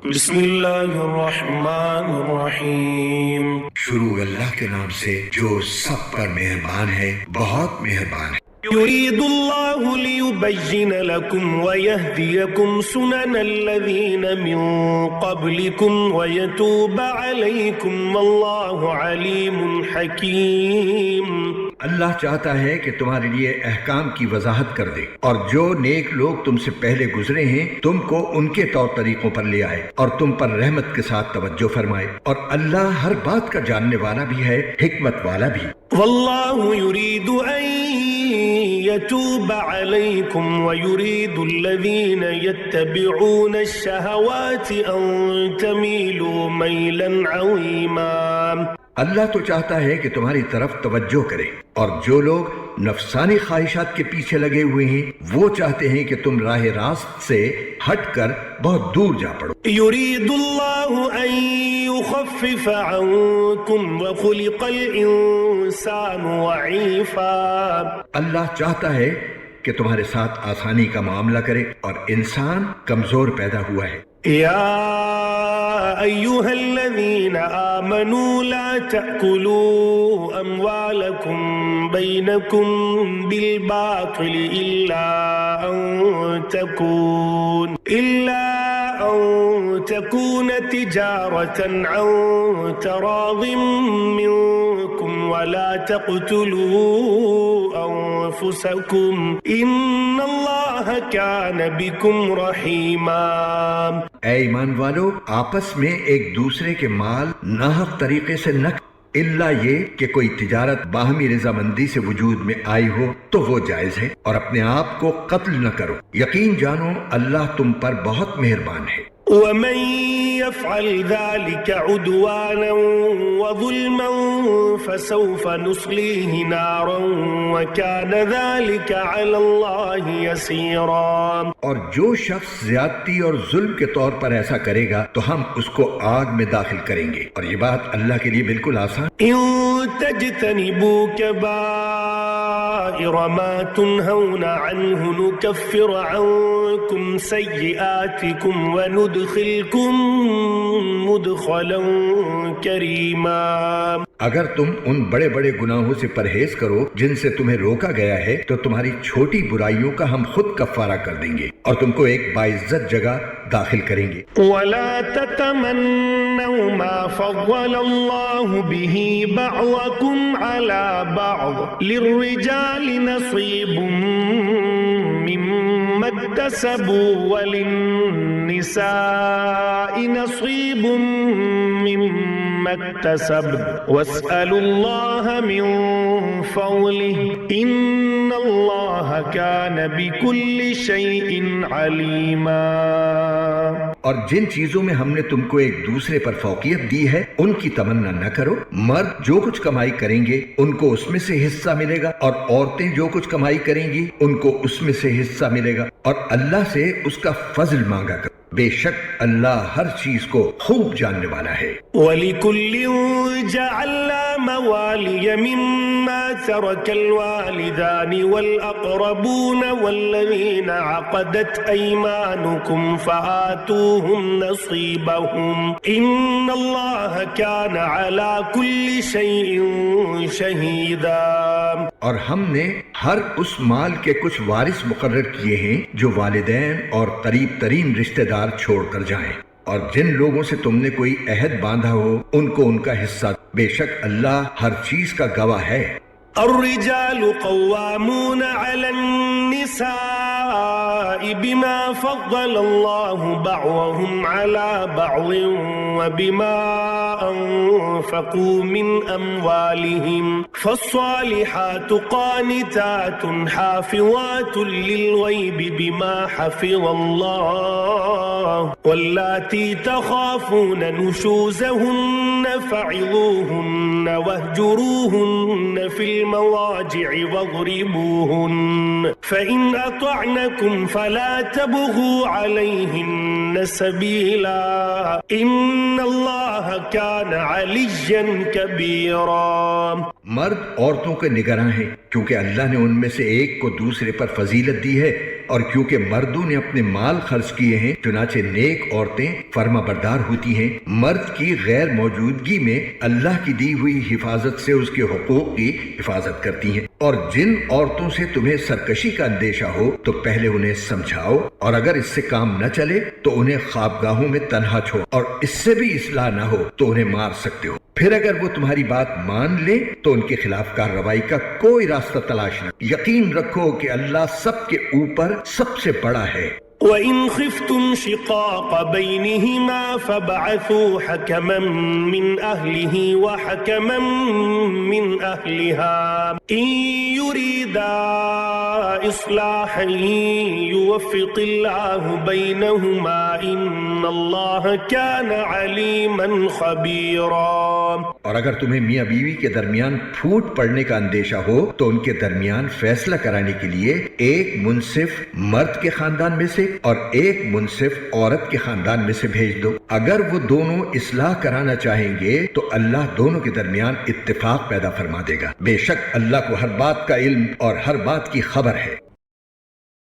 بسم اللہ الرحمن الرحیم۔ شروع اللہ کے نام سے جو سب پر مہربان ہے، بہت مہربان ہے۔ يريد الله ليبين لكم ويهديكم سنن الذين من قبلكم ويتوب عليكم والله عليم حكيم۔ اللہ چاہتا ہے کہ تمہارے لیے احکام کی وضاحت کر دے، اور جو نیک لوگ تم سے پہلے گزرے ہیں تم کو ان کے طور طریقوں پر لے آئے اور تم پر رحمت کے ساتھ توجہ فرمائے، اور اللہ ہر بات کا جاننے والا بھی ہے، حکمت والا بھی۔ والله يريد أن يتوب عليكم ويريد الذين يتبعون الشهوات أن تميلوا ميلا عظيما۔ اللہ تو چاہتا ہے کہ تمہاری طرف توجہ کرے، اور جو لوگ نفسانی خواہشات کے پیچھے لگے ہوئے ہیں وہ چاہتے ہیں کہ تم راہ راست سے ہٹ کر بہت دور جا پڑو۔ يريد الله أن يخفف عنكم وخلق الإنسان ضعيفا۔ اللہ چاہتا ہے کہ تمہارے ساتھ آسانی کا معاملہ کرے، اور انسان کمزور پیدا ہوا ہے۔ يا أيها الذين آمنوا لا تأكلوا أموالكم بينكم بالباطل إلا أن تكون تجارة عن تراض منكم ولا تقتلوا أنفسكم إن الله كان بكم رحيما۔ اے ایمان والو، آپس میں ایک دوسرے کے مال ناحق طریقے سے نہ الا یہ کہ کوئی تجارت باہمی رضامندی سے وجود میں آئی ہو تو وہ جائز ہے، اور اپنے آپ کو قتل نہ کرو، یقین جانو اللہ تم پر بہت مہربان ہے۔ ومن يفعل ذلك عدوانا وظلما فسوف نصليه نارا وكان ذلك على الله يسيرا۔ اور جو شخص زیادتی اور ظلم کے طور پر ایسا کرے گا تو ہم اس کو آگ میں داخل کریں گے، اور یہ بات اللہ کے لیے بالکل آسان۔ إن تجتنبوا كبائر ما تنهون عنه نكفر عنكم سيئاتكم وندخلكم مدخلا كريما۔ اگر تم ان بڑے بڑے گناہوں سے پرہیز کرو جن سے تمہیں روکا گیا ہے تو تمہاری چھوٹی برائیوں کا ہم خود کفارہ کر دیں گے، اور تم کو ایک باعزت جگہ داخل کریں گے۔ ولا تتمنوا ما فضل الله به بعضكم على بعض للرجال نصيب مما اكتسبوا وللنساء نصيب مما اكتسبن واسألوا الله من فضله إن الله كان بكل شيء عليما۔ اور جن چیزوں میں ہم نے تم کو ایک دوسرے پر فوقیت دی ہے ان کی تمنا نہ کرو۔ مرد جو کچھ کمائی کریں گے ان کو اس میں سے حصہ ملے گا، اور عورتیں جو کچھ کمائی کریں گی ان کو اس میں سے حصہ ملے گا، اور اللہ سے اس کا فضل مانگا کرو، بے شک اللہ ہر چیز کو خوب جاننے والا ہے۔ وَلِكُلٍّ جَعَلْنَا مَوَالِيَ مِمَّا تَرَكَ الْوَالِدَانِ وَالْأَقْرَبُونَ وَالَّذِينَ عَقَدَتْ أَيْمَانُكم فَآتُوهُمْ نَصِيبَهُمْ إِنَّ اللَّهَ كَانَ عَلَى كُلِّ شَيْءٍ شَهِيدًا۔ اور ہم نے ہر اس مال کے کچھ وارث مقرر کیے ہیں جو والدین اور قریب ترین رشتہ دار چھوڑ کر جائیں، اور جن لوگوں سے تم نے کوئی عہد باندھا ہو ان کو ان کا حصہ، بے شک اللہ ہر چیز کا گواہ ہے۔ الرجال قوامون على النساء بما فضل الله بعضهم على بعض وبما أنفقوا من أموالهم فالصالحات قانتات حافظات للغيب بما حفظ الله واللاتي تخافون نشوزهن فعظوهن واهجروهن في المواجع واضربوهن فإن أطعنكم فلا تبغوا عليهن سبيلا إن الله كان عليا كبيرا۔ مرد عورتوں کے نگراں ہیں کیونکہ اللہ نے ان میں سے ایک کو دوسرے پر فضیلت دی ہے، اور کیونکہ مردوں نے اپنے مال خرچ کیے ہیں چنانچہ نیک عورتیں فرما بردار ہوتی ہیں۔ مرد کی غیر موجودگی میں اللہ کی دی ہوئی حفاظت سے اس کے حقوق کی حفاظت کرتی ہیں، اور جن عورتوں سے تمہیں سرکشی کا اندیشہ ہو تو پہلے انہیں سمجھاؤ، اور اگر اس سے کام نہ چلے تو انہیں خوابگاہوں میں تنہا چھوڑو، اور اس سے بھی اصلاح نہ ہو تو انہیں مار سکتے ہو۔ پھر اگر وہ تمہاری بات مان لیں تو ان کے خلاف کارروائی کا کوئی راستہ تلاش نہ۔ یقین رکھو کہ اللہ سب کے اوپر سب سے بڑا ہے۔ وَإِنْ خِفْتُمْ شِقَاقَ بَيْنِهِمَا فَابْعَثُوا حَكَمًا مِّنْ أَهْلِهِ وَحَكَمًا مِّنْ أَهْلِهَا إِنْ يُرِيدَا إِصْلَاحًا يُوَفِّقِ اللَّهُ بَيْنَهُمَا إِنَّ اللَّهَ كَانَ عَلِيمًا خَبِيرًا۔ اور اگر تمہیں میاں بیوی کے درمیان پھوٹ پڑنے کا اندیشہ ہو تو ان کے درمیان فیصلہ کرانے کے لیے ایک منصف مرد کے خاندان میں سے اور ایک منصف عورت کے خاندان میں سے بھیج دو۔ اگر وہ دونوں اصلاح کرانا چاہیں گے تو اللہ دونوں کے درمیان اتفاق پیدا فرما دے گا۔ بے شک اللہ کو ہر بات کا علم اور ہر بات کی خبر ہے۔